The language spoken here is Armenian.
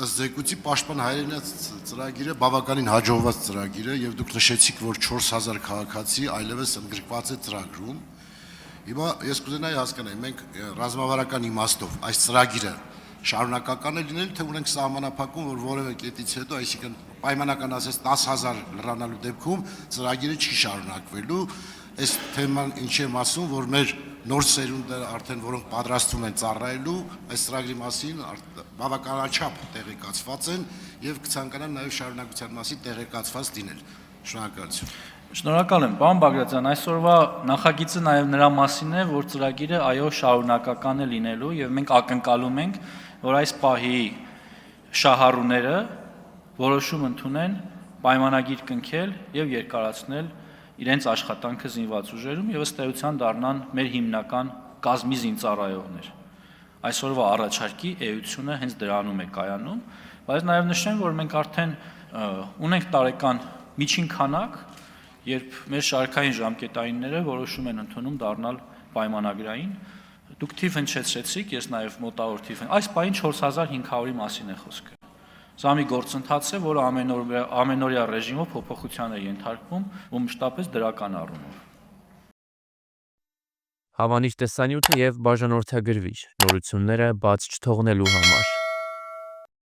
Ըստ զեկույցի պաշտպան հայրենիաց ծրագիրը բավականին հաջողված ծրագիր է եւ դուք նշեցիք, որ 4000 քաղաքացի այլևս ընդգրկված է ծրագրում։ Հիմա ես կուզենայի հասկանալ, մենք ռազմավարական իմաստով այս ծրագիրը շարունակական է լինել, թե ունենք սահմանափակում, որ որևէ կետից հետո, այսինքն պայմանական ասած 10000 լրանալու դեպքում ծրագիրը չի շարունակվելու։ Այս թեման ինչ եմ ասում, որ մեր նոր սերունդը արդեն որոնք պատրաստվում են ծառայելու, այս ծրագրի մասին բավականաչափ տեղեկացված են եւ կցանկանան նաեւ շարունակության մասին տեղեկացված լինել։ Շնորհակալություն։ Շնորհակալ եմ, պարոն Բագրատյան, այսօրվա նախագիծը նաեւ նրա մասին է, որ ծրագիրը այո շարունակական է լինելու եւ մենք ակնկալում ենք, որ այս պահի շահառուները որոշում ընդունեն պայմանագիր կնքել եւ երկարացնել իրենց աշխատանքը զինված ուժերում եւ ըստ էության դառնան մեր հիմնական կազմի զինծառայողներ։ Այսօրվա առաջարկի էությունը հենց դրանում է կայանում, բայց նաեւ նշեմ, որ մենք արդեն ունենք տարեկան միջին քանակ, երբ մեր շարքային ժամկետայինները որոշում են ընդունում դառնալ պայմանագրային։ Դուք թիվ հնչեցրեցիք, ես նաեւ մոտավոր թիվ։ Այս պահին 4500-ի մասին է խոսքը։ Սա մի գործընթաց է, որը ամենօրյա ռեժիմով փոփոխության է ենթարկվում ու մշտապես դրական առումով։ Հավանիչ տեսանյութը եւ բաժանորդագրվիչ նորությունները բաց չթողնելու համար